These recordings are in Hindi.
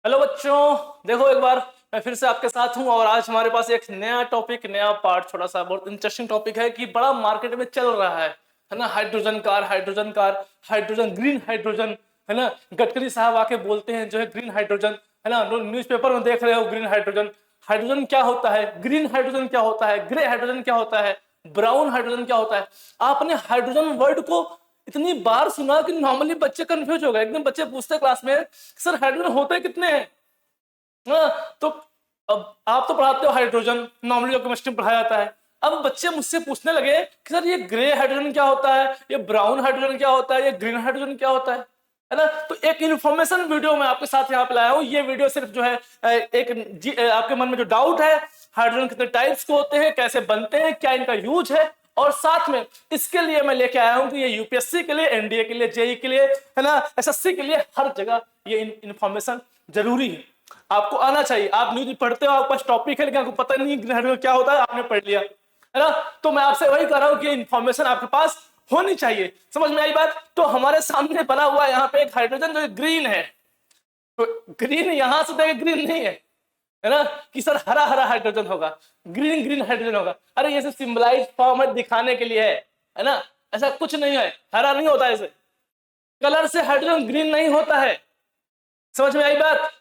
हेलो बच्चों, देखो एक बार मैं फिर से आपके साथ हूं और आज हमारे पास एक नया टॉपिक, नया पार्ट, छोटा सा बहुत इंटरेस्टिंग टॉपिक है कि बड़ा मार्केट में चल रहा है ना। Hydrogen car, hydrogen car, hydrogen, green hydrogen, है ना। गडकरी साहब आके बोलते हैं जो है ग्रीन हाइड्रोजन, है ना। न्यूज़पेपर में देख रहे हो ग्रीन हाइड्रोजन। हाइड्रोजन क्या होता है, ग्रीन हाइड्रोजन क्या होता है, ग्रे हाइड्रोजन क्या होता है, ब्राउन हाइड्रोजन क्या होता है। आपने हाइड्रोजन वर्ड को इतनी बार सुना कि नॉर्मली बच्चे कंफ्यूज हो गए। एकदम बच्चे पूछते क्लास में, सर हाइड्रोजन होते कितने हैं। तो अब आप तो पढ़ाते हो हाइड्रोजन, नॉर्मली जो केमिस्ट्री में पढ़ाया जाता है। अब बच्चे मुझसे पूछने लगे कि सर ये ग्रे हाइड्रोजन क्या होता है, ये ब्राउन हाइड्रोजन क्या होता है, ये ग्रीन हाइड्रोजन क्या होता है ना। तो एक इन्फॉर्मेशन वीडियो मैं आपके साथ यहाँ पे लाया हूँ। ये वीडियो सिर्फ जो है आपके मन में जो डाउट है, हाइड्रोजन कितने टाइप्स के होते हैं, कैसे बनते हैं, क्या इनका यूज है, और साथ में इसके लिए मैं लेके आया हूं कि ये यूपीएससी के लिए, एनडीए के लिए, जेई के लिए, है ना, एसएससी के लिए, हर जगह ये इन्फॉर्मेशन जरूरी है। आपको आना चाहिए। आप न्यूज पढ़ते हो, आपके पास टॉपिक है लेकिन आपको पता नहीं ग्रहण क्या होता है, आपने पढ़ लिया, है ना। तो मैं आपसे वही कह रहा हूं कि इन्फॉर्मेशन आपके पास होनी चाहिए। समझ में आई बात। तो हमारे सामने बना हुआ यहाँ पे एक हाइड्रोजन जो ग्रीन है, तो ग्रीन यहां से देखे ग्रीन नहीं है ना, कि सर हरा हरा हाइड्रोजन होगा, ग्रीन ग्रीन हाइड्रोजन होगा। अरे ये सब सिंबलाइज फॉर्म है, दिखाने के लिए है ना। ऐसा कुछ नहीं है, हरा नहीं होता ऐसे। कलर से हाइड्रोजन ग्रीन नहीं होता है। समझ में आई बात।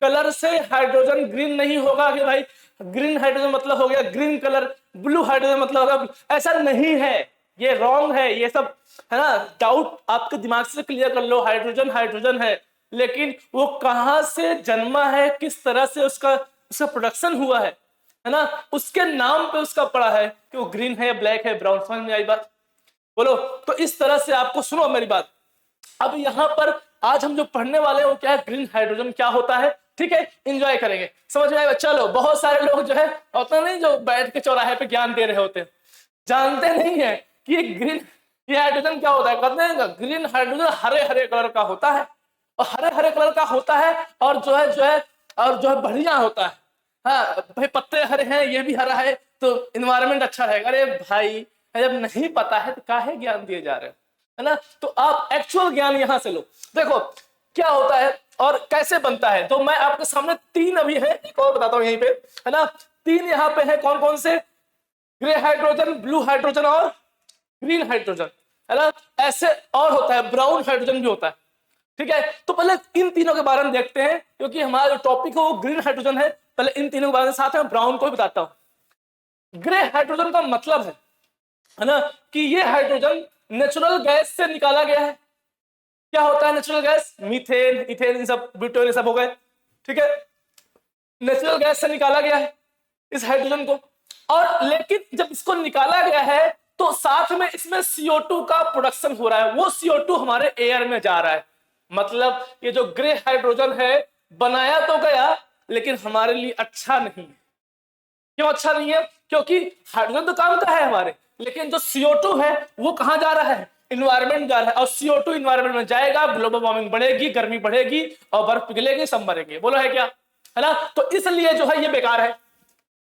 कलर से हाइड्रोजन ग्रीन नहीं होगा कि भाई ग्रीन हाइड्रोजन मतलब हो गया ग्रीन कलर, ब्लू हाइड्रोजन मतलब होगा, ऐसा नहीं है। ये रॉन्ग है ये सब, है ना। डाउट आपके दिमाग से क्लियर कर लो। हाइड्रोजन हाइड्रोजन है, लेकिन वो कहां से जन्मा है, किस तरह से उसका उसका प्रोडक्शन हुआ है ना, उसके नाम पे उसका पड़ा है कि वो ग्रीन है, ब्लैक है, ब्राउन। समझ में आई बात। बोलो। तो इस तरह से आपको सुनो मेरी बात। अब यहाँ पर आज हम जो पढ़ने वाले हैं वो क्या है, ग्रीन हाइड्रोजन क्या होता है। ठीक है, एंजॉय करेंगे। समझ में आएगा। चलो, बहुत सारे लोग जो है होता नहीं, जो बैठ के चौराहे पे ज्ञान दे रहे होते हैं, जानते नहीं है कि ग्रीन ये हाइड्रोजन क्या होता है। कहते हैं green hydrogen Hare Hare colour का होता है, और हरे हरे कलर का होता है, और जो है बढ़िया होता है। हाँ भाई, पत्ते हरे हैं, ये भी हरा है, तो इन्वायरमेंट अच्छा रहेगा। अरे भाई, जब नहीं पता है तो काहे ज्ञान दिए जा रहे हो, है ना। तो आप एक्चुअल ज्ञान यहां से लो। देखो क्या होता है और कैसे बनता है। तो मैं आपके सामने तीन अभी है, एक और बताता हूं यहीं पे, है ना। तीन यहाँ पे है, कौन कौन से, ग्रे हाइड्रोजन, ब्लू हाइड्रोजन और ग्रीन हाइड्रोजन, है ना। ऐसे और होता है, ब्राउन हाइड्रोजन भी होता है। ठीक है, तो पहले इन तीनों के बारे में देखते हैं, क्योंकि हमारा जो टॉपिक है वो ग्रीन हाइड्रोजन है। पहले इन तीनों के बारे में, साथ में ब्राउन को भी बताता हूं। ग्रे हाइड्रोजन का मतलब है ना, कि ये हाइड्रोजन नेचुरल गैस से निकाला गया है। क्या होता है नेचुरल गैस, मीथेन, इथेन, इन सब, ब्यूटेन, ये सब हो गए। ठीक है, नेचुरल गैस से निकाला गया है इस हाइड्रोजन को। और लेकिन जब इसको निकाला गया है तो साथ में इसमें CO2 का प्रोडक्शन हो रहा है। वो CO2 हमारे एयर में जा रहा है। मतलब ये जो ग्रे हाइड्रोजन है, बनाया तो गया लेकिन हमारे लिए अच्छा नहीं है। क्यों अच्छा नहीं है, क्योंकि हाइड्रोजन तो काम का है हमारे, लेकिन जो CO2 है वो कहां जा रहा है, इन्वायरमेंट जा रहा है। और CO2 इन्वायरमेंट में जाएगा, ग्लोबल वार्मिंग बढ़ेगी, गर्मी बढ़ेगी, और बर्फ पिघलेगी, सब मरेंगे। बोलो है क्या, है ना। तो इसलिए जो है ये बेकार है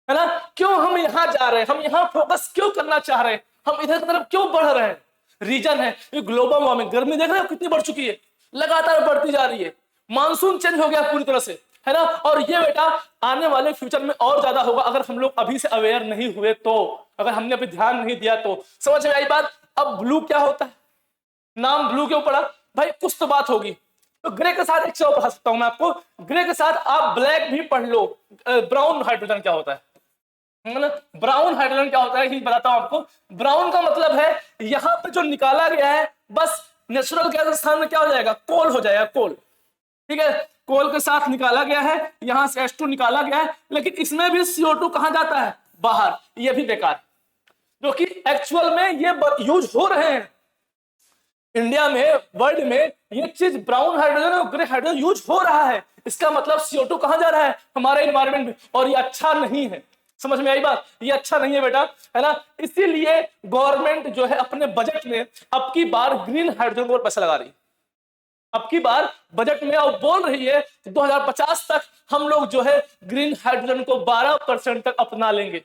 ना। क्यों हम यहां जा रहे हैं, हम यहां फोकस क्यों करना चाह रहे हैं, हम इधर की तरफ क्यों बढ़ रहे हैं। रीजन है ये ग्लोबल वार्मिंग। गर्मी देख रहे हो कितनी बढ़ चुकी है, लगातार बढ़ती जा रही है। मानसून चेंज हो गया पूरी तरह से, है ना। और ये बेटा आने वाले फ्यूचर में और ज्यादा होगा अगर हम लोग अभी से अवेयर नहीं हुए तो, अगर हमने अभी ध्यान नहीं दिया तो। समझ में आई बात। अब ब्लू क्या होता है, नाम ब्लू क्यों पड़ा भाई, कुछ तो बात होगी। तो ग्रे के साथ एक चीज पढ़ा सकता हूं मैं आपको, ग्रे के साथ आप ब्लैक भी पढ़ लो। ब्राउन हाइड्रोजन क्या होता है ना, ब्राउन हाइड्रोजन क्या होता है ये बताता हूं आपको। ब्राउन का मतलब है यहां पे जो निकाला गया है, बस नेचुरल गैस स्थान में क्या हो जाएगा, कोल हो जाएगा, कोल। ठीक है, कोल के साथ निकाला गया है, यहां से H2 निकाला गया है, लेकिन इसमें भी CO2 कहां जाता है, बाहर। ये भी बेकार, जो कि एक्चुअल में ये यूज हो रहे हैं इंडिया में, वर्ल्ड में। ये चीज ब्राउन हाइड्रोजन और ग्रे हाइड्रोजन यूज हो रहा है। इसका मतलब CO2 कहां जा रहा है, हमारे एनवायरमेंट में, और ये अच्छा नहीं है। समझ में आई बात, ये अच्छा नहीं है बेटा, है ना। इसीलिए गवर्नमेंट जो है अपने बजट में अब की बार ग्रीन हाइड्रोजन पर पैसा लगा रही है। अब की बार बजट में और बोल रही है कि 2050 तक हम लोग जो है ग्रीन हाइड्रोजन को 12% तक अपना लेंगे।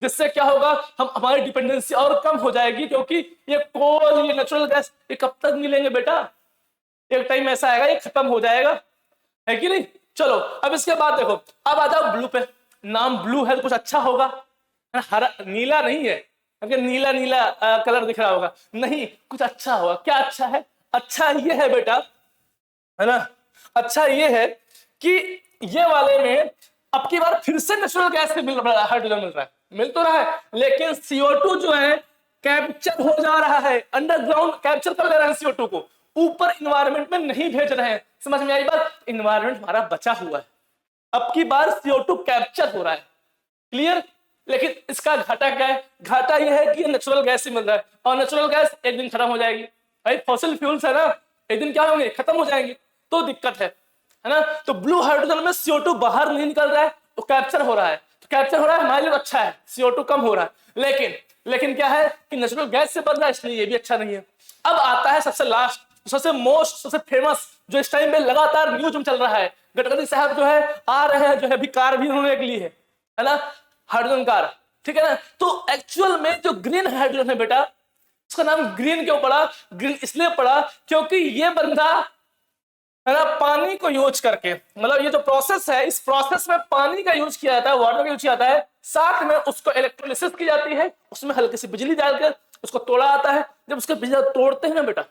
जिससे क्या होगा, हम हमारी डिपेंडेंसी और कम हो जाएगी, क्योंकि ये कोल, ये नेचुरल गैस, ये कब तक मिलेंगे बेटा। एक टाइम ऐसा आएगा ये खत्म हो जाएगा, है कि नहीं। चलो अब इसके बाद देखो, अब आ जाओ ब्लू पे। नाम ब्लू है तो कुछ अच्छा होगा, है ना? हरा नीला नहीं है, क्योंकि नीला नीला कलर दिख रहा होगा, नहीं, कुछ अच्छा होगा। क्या अच्छा है? अच्छा ये है बेटा, है ना, अच्छा ये है कि ये वाले में अब की बार फिर से नेचुरल गैस से मिल रहा है, हाइड्रोजन मिल रहा है, मिल तो रहा है, लेकिन CO2 जो है कैप्चर हो जा रहा है, अंडरग्राउंड कैप्चर कर ले रहे हैं CO2 को, ऊपर इन्वायरमेंट में नहीं भेज रहे हैं। समझ में आई बात? इन्वायरमेंट हमारा बचा हुआ है, अब की बार CO2 कैप्चर हो रहा है, क्लियर। लेकिन इसका घाटा क्या है? घाटा यह है कि नेचुरल गैस से मिल रहा है, और नेचुरल गैस एक दिन खत्म हो जाएगी भाई, फॉसिल फ्यूल्स है ना, एक दिन क्या होंगे? खत्म हो जाएंगे, तो दिक्कत है ना। तो ब्लू हाइड्रोजन में CO2 बाहर नहीं निकल रहा है, तो कैप्चर हो रहा है, तो कैप्चर हो रहा है, हमारे लिए अच्छा है, CO2 कम हो रहा है। लेकिन क्या है कि नेचुरल गैस से बन रहा है, इसलिए ये भी अच्छा नहीं है। अब आता है सबसे लास्ट, सबसे मोस्ट, सबसे फेमस, जो इस टाइम पे लगातार न्यूज में चल रहा है। गडकरी साहब जो है आ रहे हैं, जो है अभी कार भी उन्होंने एक ली है ना, हाइड्रोजन कार, ठीक है ना। तो एक्चुअल में जो ग्रीन हाइड्रोजन है बेटा, उसका नाम ग्रीन क्यों पड़ा? ग्रीन इसलिए पड़ा क्योंकि ये बंदा, है ना, पानी को यूज करके, मतलब ये जो प्रोसेस है, इस प्रोसेस में पानी का यूज किया जाता है, वाटर का यूज किया जाता है, साथ में उसको इलेक्ट्रोलिसिस की जाती है, उसमें हल्की सी बिजली डालकर उसको तोड़ा आता है। जब उसके बिजली तोड़ते हैं ना बेटा,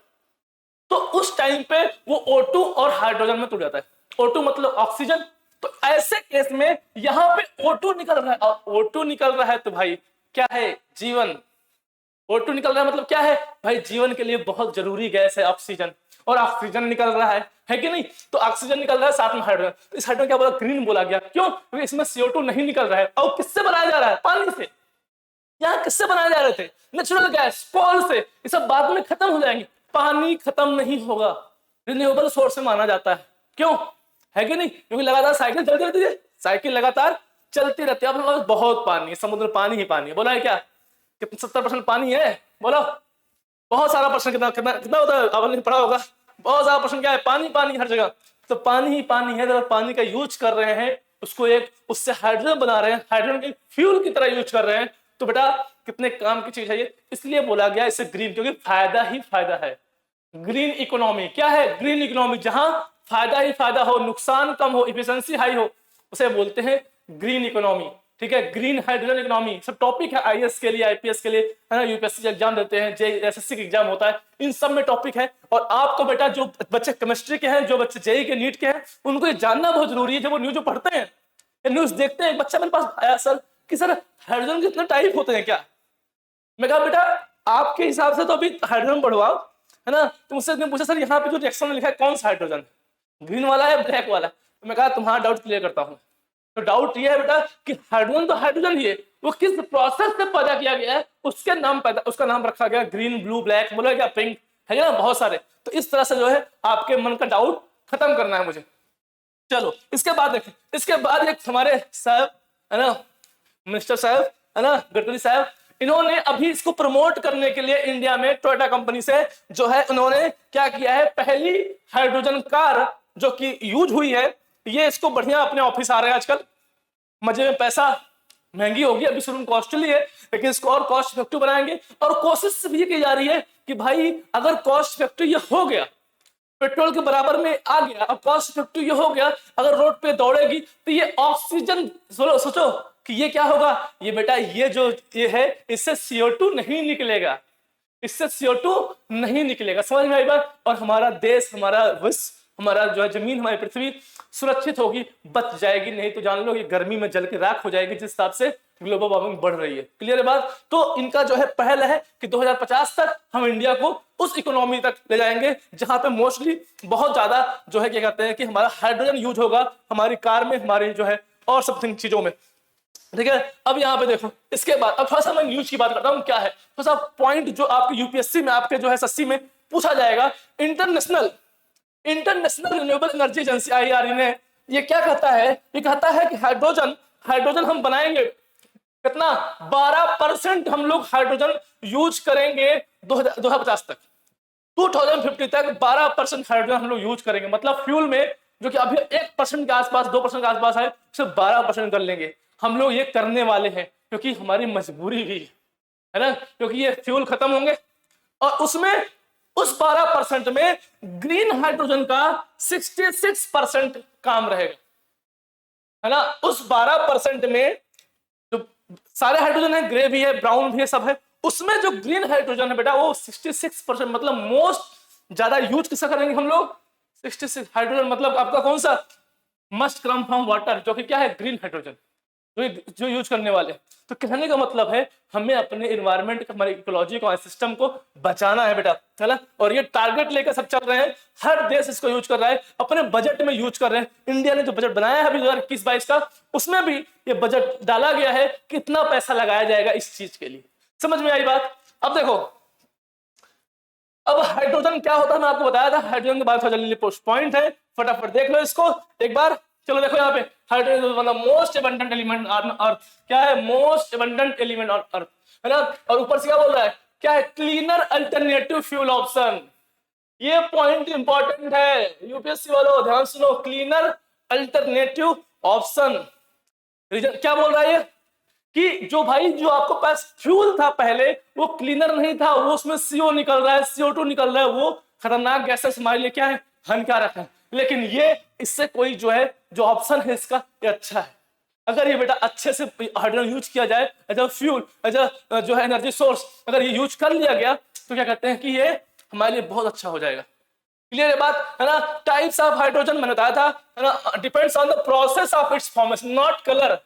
तो उस टाइम पे वो O2 और हाइड्रोजन में टूट जाता है। O2 मतलब ऑक्सीजन, तो ऐसे केस में यहां पे O2 निकल रहा है, और O2 निकल रहा है तो भाई क्या है? जीवन। O2 निकल रहा है मतलब क्या है भाई? जीवन के लिए बहुत जरूरी गैस है ऑक्सीजन, और ऑक्सीजन निकल रहा है कि नहीं? तो ऑक्सीजन निकल रहा है, साथ में हाइड्रोजन, तो इस हाइड्रोजन क्या बोला? ग्रीन बोला गया। क्यों? क्योंकि इसमें CO2 नहीं निकल रहा है, और किससे बनाया जा रहा है? पानी से। यहाँ किससे बनाए जा रहे थे? नेचुरल गैस, कोल से। ये सब बाद में खत्म हो जाएंगे, पानी खत्म नहीं होगा, रिन्यूएबल सोर्स में माना जाता है। क्यों? है कि नहीं? क्योंकि लगातार साइकिल चलती रहती है, साइकिल लगातार चलती रहती है। अब बहुत पानी है, समुद्र में पानी ही पानी है, बोला है क्या? कितना 70% पानी है? बोलो। बहुत सारा पर्सन, कितना कितना कितना होता है? आपने पढ़ा होगा, बहुत सारा पर्सन क्या है? पानी पानी हर जगह, तो पानी ही पानी है। तो पानी का यूज कर रहे हैं, उसको एक उससे हाइड्रोजन बना रहे हैं, हाइड्रोजन के फ्यूल की तरह यूज कर रहे हैं, तो बेटा कितने काम की चीज है ये। इसलिए बोला गया इसे ग्रीन, क्योंकि फायदा ही फायदा है। ग्रीन इकोनॉमी क्या है? ग्रीन इकोनॉमी, जहां फायदा ही फायदा हो, नुकसान कम हो, इफिशिएंसी हाई हो, उसे बोलते हैं ग्रीन इकोनॉमी। ठीक है, ग्रीन हाइड्रोजन इकोनॉमी सब टॉपिक है IAS के लिए, IPS के लिए, है ना, UPSC एग्जाम देते हैं, JSSC का एग्जाम होता है, इन सब में टॉपिक है। और आपको बेटा, जो बच्चे केमिस्ट्री के हैं, जो बच्चे JEE के, नीट के हैं, उनको ये जानना बहुत जरूरी है। जब वो न्यूज पढ़ते हैं, न्यूज देखते हैं, एक बच्चा मेरे पास आया सर कि सर हाइड्रोजन के इतने टाइप होते हैं क्या? मैं कहा बेटा आपके हिसाब से तो अभी हाइड्रोजन बढ़वाओ, है ना। तो मुझसे पूछा सर यहाँ पे जो रिएक्शन में लिखा है कौन सा हाइड्रोजन, ग्रीन वाला है ब्लैक वाला? तो मैं कहा तुम्हारा डाउट क्लियर करता हूँ। तो डाउट ये है बेटा कि हाइड्रोजन तो हाइड्रोजन ही है, वो किस प्रोसेस से पैदा किया गया है, उसके नाम पैदा, उसका नाम रखा गया ग्रीन, ब्लू, ब्लैक, बोला क्या, पिंक, है ना, बहुत सारे। तो इस तरह से जो है आपके मन का डाउट खत्म करना है मुझे। चलो इसके बाद देखें, इसके बाद एक हमारे साहब, है ना, मिनिस्टर साहब, है ना, गडकरी साहब, इन्होंने अभी इसको प्रमोट करने के लिए इंडिया में टोयोटा कंपनी से जो है उन्होंने क्या किया है, पहली हाइड्रोजन कार जो कि यूज हुई है, ये इसको बढ़िया अपने ऑफिस आ रहे हैं आजकल, मजे में। पैसा महंगी होगी, अभी शुरू में कॉस्टली है, लेकिन इसको और कॉस्ट इफेक्टिव बनाएंगे। और कोशिश भी की जा रही है कि भाई अगर कॉस्ट इफेक्टिव ये हो गया, पेट्रोल के बराबर में आ गया, अब कॉस्ट इफेक्टिव ये हो गया, अगर रोड पे दौड़ेगी तो ये ऑक्सीजन, सोचो कि ये क्या होगा, ये बेटा ये जो ये है, इससे CO2 नहीं निकलेगा, इससे CO2 नहीं निकलेगा। समझ में आई बात? और हमारा देश, हमारा विश्व, हमारा जो है जमीन, हमारी पृथ्वी सुरक्षित होगी, बच जाएगी। नहीं तो जान लो ये गर्मी में जल के राख हो जाएगी, जिस हिसाब से ग्लोबल वार्मिंग बढ़ रही है। क्लियर है बात? तो इनका जो है पहल है कि 2050 तक हम इंडिया को उस इकोनॉमी तक ले जाएंगे जहां पे मोस्टली बहुत ज्यादा जो है क्या कहते हैं कि हमारा हाइड्रोजन यूज होगा, हमारी कार में, हमारी जो है और सब चीजों में। ठीक है, अब यहाँ पे देखो, इसके बाद अब थोड़ा सा मैं न्यूज की बात करता हूँ। क्या है थोड़ा सा पॉइंट जो आपके UPSC में, आपके जो है SSC में पूछा जाएगा। International renewable energy agency IRE ने ये क्या कहता है, ये कहता है कि हाइड्रोजन हम बनाएंगे कितना, 12% हम लोग हाइड्रोजन यूज करेंगे 2050 तक, 2050 तक 12% हाइड्रोजन हम लोग यूज करेंगे। मतलब फ्यूल में जो कि अभी 1% के आसपास, 2% के आसपास है, सिर्फ 12% कर लेंगे। हम लोग ये करने वाले हैं क्योंकि हमारी मजबूरी भी है ना, क्योंकि ये फ्यूल खत्म होंगे, और उसमें उस 12% में ग्रीन हाइड्रोजन का 66% काम रहेगा। है ना, उस 12% में जो सारे हाइड्रोजन है, ग्रे भी है, ब्राउन भी है, सब है, उसमें जो ग्रीन हाइड्रोजन है बेटा वो 66%, मतलब मोस्ट ज्यादा यूज किसका करेंगे हम लोग, 66 हाइड्रोजन, मतलब आपका कौन सा, मस्ट कम फ्रॉम वाटर, जो कि क्या है, ग्रीन हाइड्रोजन, जो यूज करने वाले। तो कहने का मतलब है हमें अपने इन्वायरमेंट को, हमारे इकोलॉजी को, सिस्टम को बचाना है बेटा, है ना। और ये टारगेट लेकर सब चल रहे हैं, हर देश इसको यूज कर रहा है, अपने बजट में यूज कर रहे हैं। इंडिया ने जो बजट बनाया है अभी 2021-22 का, उसमें भी ये बजट डाला गया है कितना पैसा लगाया जाएगा इस चीज के लिए। समझ में आई बात। अब देखो, अब हाइड्रोजन क्या होता है मैं आपको बताया था, हाइड्रोजन के बाद थोड़ा जल्दी पॉइंट है, फटाफट देख लो इसको एक बार। चलो देखो यहाँ पे, हाइड्रोजन मतलब most abundant element on earth, क्या है, most abundant element on earth, है ना। और ऊपर से क्या बोल रहा है, क्या है, क्लीनर अल्टरनेटिव फ्यूल ऑप्शन। ये पॉइंट इंपॉर्टेंट है यूपीएससी वालों, ध्यान सुनो, क्लीनर अल्टरनेटिव ऑप्शन। रीजन क्या बोल रहा है ये, कि जो भाई जो आपको पास फ्यूल था पहले वो क्लीनर नहीं था, वो उसमें CO निकल रहा है, CO2 निकल रहा है, वो खतरनाक गैसेस हमारे लिए क्या है, हानिकारक है। लेकिन ये इससे कोई जो है, जो ऑप्शन है इसका, ये अच्छा है। अगर ये बेटा अच्छे से हाइड्रोजन यूज किया जाए as a fuel, as a जो है एनर्जी सोर्स, अगर ये यूज कर लिया गया तो क्या कहते हैं कि ये हमारे लिए बहुत अच्छा हो जाएगा। क्लियर है बात, है ना। टाइप्स ऑफ हाइड्रोजन मैंने बताया था, है ना, depends on the process of its formation, not colour.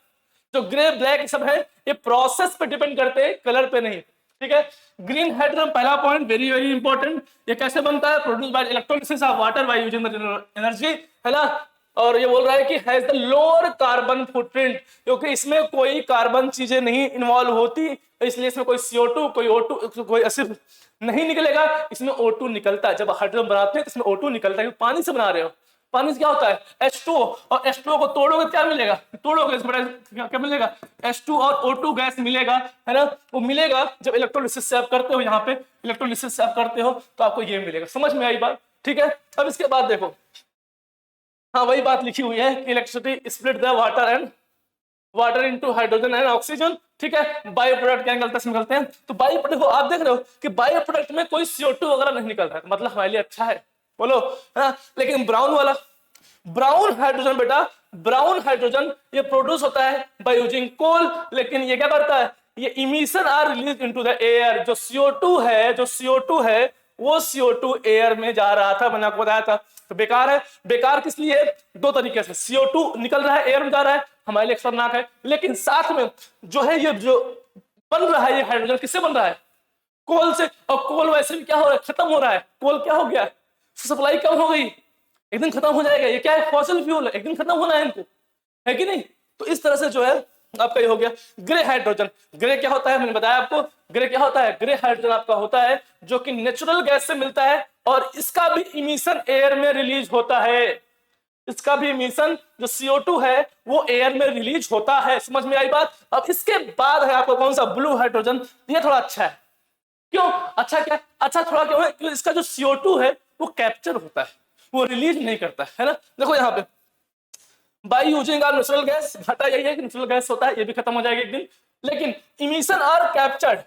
जो ग्रे ब्लैक सब है ये प्रोसेस पे डिपेंड करते हैं, कलर पे नहीं, ठीक है। ग्रीन हाइड्रोजन पहला पॉइंट, वेरी वेरी इंपॉर्टेंट। ये कैसे बनता है, produce by electrolysis of water by using the energy, है ना। और ये बोल रहा है कि has the lower carbon footprint, क्योंकि इसमें कोई कार्बन चीजें नहीं इन्वॉल्व होती, इसलिए इसमें कोई CO2, कोई O2, कोई एसिड नहीं निकलेगा, इसमें O2 निकलता है। जब हाइड्रोजन बनाते हैं तो इसमें O2 निकलता है, पानी से बना रहे हो, पानी से क्या होता है, H2O, और H2O को तोड़ोगे क्या मिलेगा, तोड़ोगे इस बड़ा क्या मिलेगा, H2 और O2 गैस मिलेगा, है ना। वो मिलेगा जब इलेक्ट्रोलिसिस से आप करते हो, यहाँ पे इलेक्ट्रोलिसिस से आप करते हो तो आपको ये मिलेगा। समझ में आई बात, ठीक है। अब इसके बाद देखो, हाँ वही बात लिखी हुई है कि electricity split the water into hydrogen and oxygen, ठीक है। बायो प्रोडक्ट क्या निकलता है, निकलते हैं। तो बायो प्रोडक्ट आप देख रहे हो कि बायो प्रोडक्ट में कोई CO2 वगैरह नहीं निकल रहा है, मतलब हमारे लिए अच्छा है, बोलो, है ना। लेकिन ब्राउन वाला, ब्राउन हाइड्रोजन बेटा, ब्राउन हाइड्रोजन ये प्रोड्यूस होता है बाय यूजिंग कोल, लेकिन ये क्या करता है, ये emission are release into the air. जो CO2 है वो CO2 एयर में जा रहा था, मैंने आपको बताया था। तो बेकार है, बेकार किस लिए, दो तरीके से, CO2 निकल रहा है, एयर में जा रहा है, हमारे लिए खतरनाक है, लेकिन साथ में जो है ये जो बन रहा है ये हाइड्रोजन किससे बन रहा है, कोल से। और कोल वैसे भी क्या हो रहा है, खत्म हो रहा है, कोल क्या हो गया, सप्लाई कम हो गई, एक दिन खत्म हो जाएगा। ये क्या है, फॉसिल फ्यूल है, एक दिन खत्म होना है इनको, है कि नहीं। तो इस तरह से जो है आपका ये हो गया ग्रे हाइड्रोजन। ग्रे क्या होता है, मैंने बताया आपको, ग्रे क्या होता है, ग्रे हाइड्रोजन आपका होता है जो कि नेचुरल गैस से मिलता है, और इसका भी इमिशन एयर में रिलीज होता है। इसका भी इमिशन जो CO2 है वो एयर में रिलीज होता है। समझ में आई बात। अब इसके बाद है आपको कौन सा, ब्लू हाइड्रोजन। ये थोड़ा अच्छा है, क्यों अच्छा, क्या अच्छा थोड़ा क्यों है, क्योंकि इसका जो CO2 है वो कैप्चर होता है, वो रिलीज नहीं करता है ना। देखो यहाँ पे by using our natural gas, घाटा यही है कि नेचुरल गैस होता है, ये भी खत्म हो जाएगा एक दिन। लेकिन emission are captured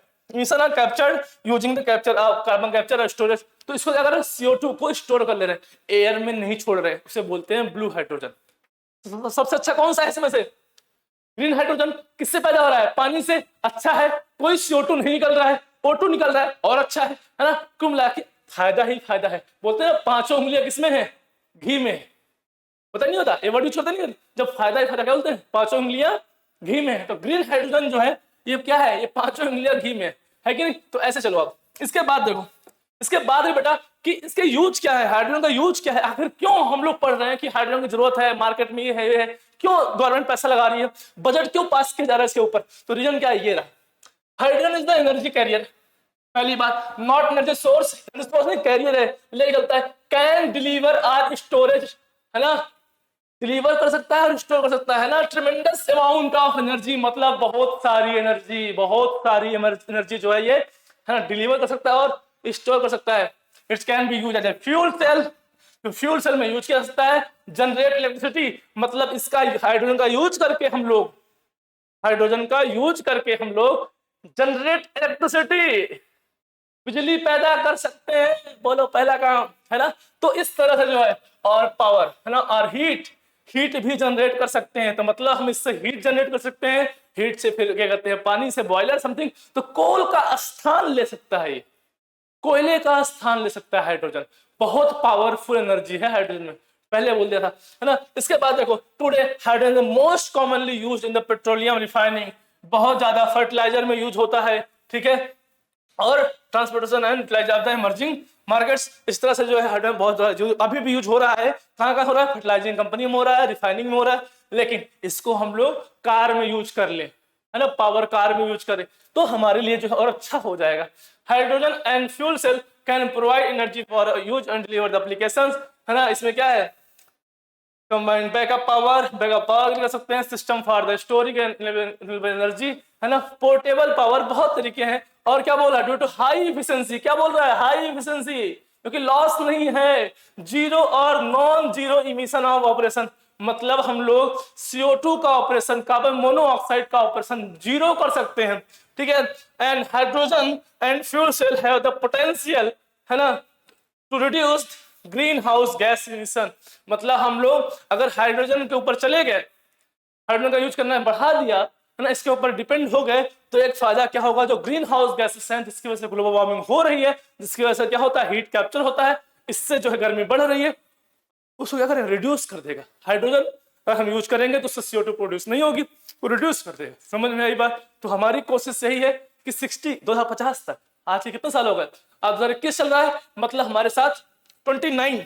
using the capture carbon capture और स्टोरेज। तो इसको क्या कर रहे हैं, CO2 को स्टोर कर ले रहे हैं, एयर में नहीं छोड़ रहे, उसे बोलते हैं ब्लू हाइड्रोजन। सबसे अच्छा कौन सा है इसमें से, ग्रीन हाइड्रोजन। किससे पैदा हो रहा है, पानी से, अच्छा है, कोई CO2 नहीं निकल रहा है, O2 निकल रहा है, और अच्छा है ना। कुल मिला के फायदा ही फायदा है। बोलते हैं पांचों उंगलियां किसमें है, घी में। पता नहीं होता, ये वर्ड यूज होता नहीं, जब फायदा ही फायदा क्या बोलते हैं, पांचों उंगलियां घी में है। तो ग्रीन हाइड्रोजन जो है ये क्या है, ये पांचों उंगलियां घी में है कि नहीं। तो ऐसे चलो अब इसके बाद देखो, इसके बाद है बेटा कि इसके यूज क्या है, हाइड्रोजन का यूज क्या है, आखिर क्यों हम लोग पढ़ रहे हैं कि हाइड्रोजन की जरूरत है, मार्केट में ये है, क्यों गवर्नमेंट पैसा लगा रही है, बजट क्यों पास किया जा रहा है इसके ऊपर। तो रीजन क्या है, ये रहा, hydrogen is the energy carrier. पहली बात, नॉट एनर्जी सोर्स, कैरियर है, ले चलता है, कैन डिलीवर आर स्टोरेज, है ना, डिलीवर कर सकता है और स्टोर कर सकता है ना, ट्रेमेंडस अमाउंट ऑफ एनर्जी, मतलब बहुत सारी एनर्जी जो है ये, है ना, डिलीवर कर सकता है और स्टोर कर सकता है। It's can be use as a fuel cell, तो फ्यूल सेल में यूज किया जा सकता है। जनरेट इलेक्ट्रिसिटी, मतलब इसका हाइड्रोजन का यूज करके हम लोग जनरेट इलेक्ट्रिसिटी, बिजली पैदा कर सकते हैं। बोलो पहला काम, है ना। तो इस तरह से जो है, और पावर, है ना, और हीट, हीट भी जनरेट कर सकते हैं। तो मतलब हम इससे हीट जनरेट कर सकते हैं, हीट से फिर क्या कहते हैं, पानी से बॉयलर समथिंग। तो कोल का स्थान ले सकता है, ये कोयले का स्थान ले सकता है हाइड्रोजन। बहुत पावरफुल एनर्जी है हाइड्रोजन में, पहले बोल दिया था, है ना। इसके बाद देखो, today hydrogen most commonly used in the petroleum refining, बहुत ज्यादा फर्टिलाइजर में यूज होता है, ठीक है। और transportation and utilise emerging markets, इस तरह से जो है हाइड्रोजन बहुत ज्यादा अभी भी यूज हो रहा है। कहाँ कहाँ हो रहा है? फर्टिलाइजिंग कंपनी में हो रहा है, रिफाइनिंग में हो रहा है। लेकिन इसको हम लोग कार में यूज कर ले, है ना, पावर कार में यूज करें तो हमारे लिए जो है और अच्छा हो जाएगा। Hydrogen and fuel cell can provide energy for use and deliver the applications, है ना। इसमें क्या है? कंबाइंड बैकअप पावर कर सकते हैं, system for the storage energy, है ना। पोर्टेबल पावर, बहुत तरीके हैं। और क्या बोल रहा है? ड्यू टू हाई इफिशिएंसी, क्या बोल रहा है? हाई इफिशिएंसी, क्योंकि लॉस नहीं है, जीरो और non zero emission of operation, मतलब हम लोग CO2 का ऑपरेशन, कार्बन मोनोऑक्साइड का ऑपरेशन जीरो कर सकते हैं, ठीक है। And hydrogen and fuel cell have the potential, है ना, to reduce green house gas emission, मतलब हम लोग अगर हाइड्रोजन के ऊपर चले गए, हाइड्रोजन का यूज करना बढ़ा दिया, है ना, इसके ऊपर डिपेंड हो गए, तो एक फायदा क्या होगा? जो ग्रीन हाउस गैसेस हैं जिसकी वजह से ग्लोबल वार्मिंग हो रही है, जिसकी वजह से क्या होता है? हीट कैप्चर होता है, इससे जो है गर्मी बढ़ रही है, उसको क्या करें? रिड्यूस कर देगा। हाइड्रोजन अगर हम यूज करेंगे तो उससे CO2 प्रोड्यूस नहीं होगी, वो रिड्यूस कर देगा। समझ में आई बात? तो हमारी कोशिश यही है कि 2050 तक, आज के कितने साल हो गए? अब 2021 चल रहा है, मतलब हमारे साथ 29,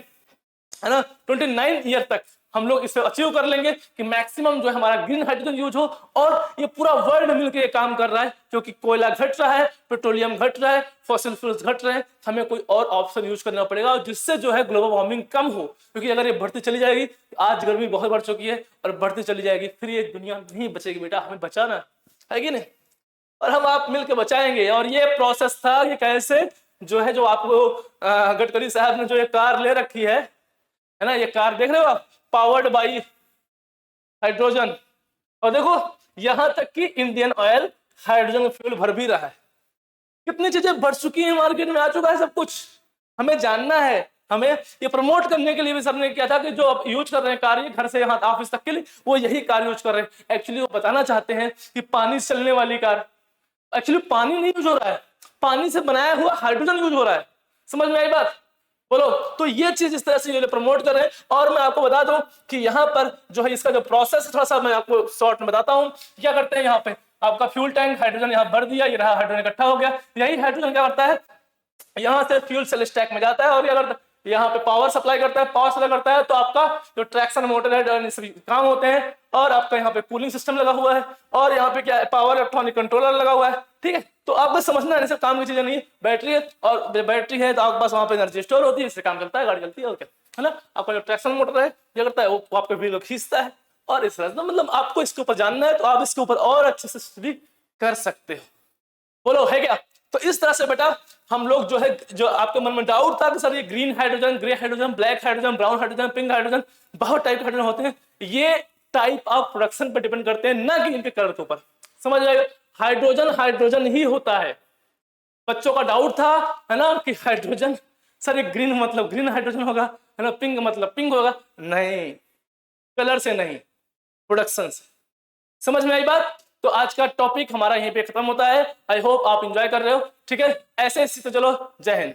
है ना, 29 ईयर तक हम लोग इसे अचीव कर लेंगे कि मैक्सिमम जो है हमारा ग्रीन हाइड्रोजन यूज हो। और ये पूरा वर्ल्ड मिलकर ये काम कर रहा है, क्योंकि कोयला घट रहा है, पेट्रोलियम घट रहा है, फॉसिल फ्यूल्स घट रहे हैं, हमें कोई और ऑप्शन यूज करना पड़ेगा जिससे जो है ग्लोबल वार्मिंग कम हो। क्योंकि अगर ये बढ़ती चली जाएगी, आज गर्मी बहुत बढ़ चुकी है और बढ़ती चली जाएगी, फिर ये दुनिया नहीं बचेगी बेटा, हमें बचाना है कि नहीं, और हम आप मिलकर बचाएंगे। और ये प्रोसेस था, ये कैसे जो है, जो आपको गडकरी साहब ने जो ये कार ले रखी है ना, ये कार देख रहे हो आप, पावर्ड बाई हाइड्रोजन। और देखो यहां तक कि इंडियन ऑयल हाइड्रोजन फ्यूल भर भी रहा है। कितनी चीजें बढ़ चुकी हैं, मार्केट में आ चुका है सब कुछ, हमें जानना है। हमें ये प्रमोट करने के लिए भी सबने किया था कि जो आप यूज कर रहे हैं कार, ये घर से यहाँ ऑफिस तक के लिए, वो यही कार यूज कर रहे हैं। एक्चुअली वो बताना चाहते हैं कि पानी से चलने वाली कार, एक्चुअली पानी नहीं यूज हो रहा है, पानी से बनाया हुआ हाइड्रोजन यूज हो रहा है। समझ में आई बात? बोलो। तो ये चीज इस तरह से ये प्रमोट कर रहे हैं। और मैं आपको बता दूं कि यहाँ पर जो है इसका जो प्रोसेस है, थोड़ा सा मैं आपको शॉर्ट में बताता हूँ। क्या करते हैं, यहाँ पे आपका फ्यूल टैंक, हाइड्रोजन यहाँ भर दिया, ये रहा हाइड्रोजन इकट्ठा हो गया। यही हाइड्रोजन क्या करता है, यहाँ से फ्यूल सेल स्टैक में जाता है, और ये अगर यहाँ पे पावर सप्लाई करता है, पावर सप्लाई करता है तो आपका जो ट्रैक्शन मोटर है, सभी काम होते हैं। और आपका यहाँ पे कूलिंग सिस्टम लगा हुआ है, और यहाँ पे क्या है, पावर इलेक्ट्रॉनिक कंट्रोलर लगा हुआ है, ठीक है। तो आप बस समझना है, सब काम की चीजें नहीं है। बैटरी है, और बैटरी है तो आपके पास वहां पे एनर्जी स्टोर होती है, इससे काम चलता है, गाड़ी चलती है, और क्या है ना। आपका जो ट्रैक्शन मोटर है क्या करता है, वो आपके व्हील को खींचता है। और इस तरह से मतलब आपको इसके ऊपर जानना है तो आप इसके ऊपर और अच्छे से स्टडी कर सकते हो। बोलो, है क्या? तो इस तरह से बेटा हम लोग जो है, जो आपके मन में डाउट था कि सर ये green hydrogen, grey hydrogen, black hydrogen, brown hydrogen, pink hydrogen, बहुत टाइप के हाइड्रोजन होते हैं, ये टाइप ऑफ प्रोडक्शन पर डिपेंड करते हैं, ना कि इनके कलर के ऊपर। समझ आएगा? हाइड्रोजन हाइड्रोजन ही होता है। बच्चों का डाउट था, है ना, कि हाइड्रोजन सर ये ग्रीन मतलब ग्रीन हाइड्रोजन होगा, है ना, पिंक मतलब पिंक होगा। नहीं, कलर से नहीं, प्रोडक्शन से। समझ में आई बात? तो आज का टॉपिक हमारा यहीं पे खत्म होता है। आई होप आप एंजॉय कर रहे हो, ठीक है। ऐसे इसी तो चलो, जय हिंद।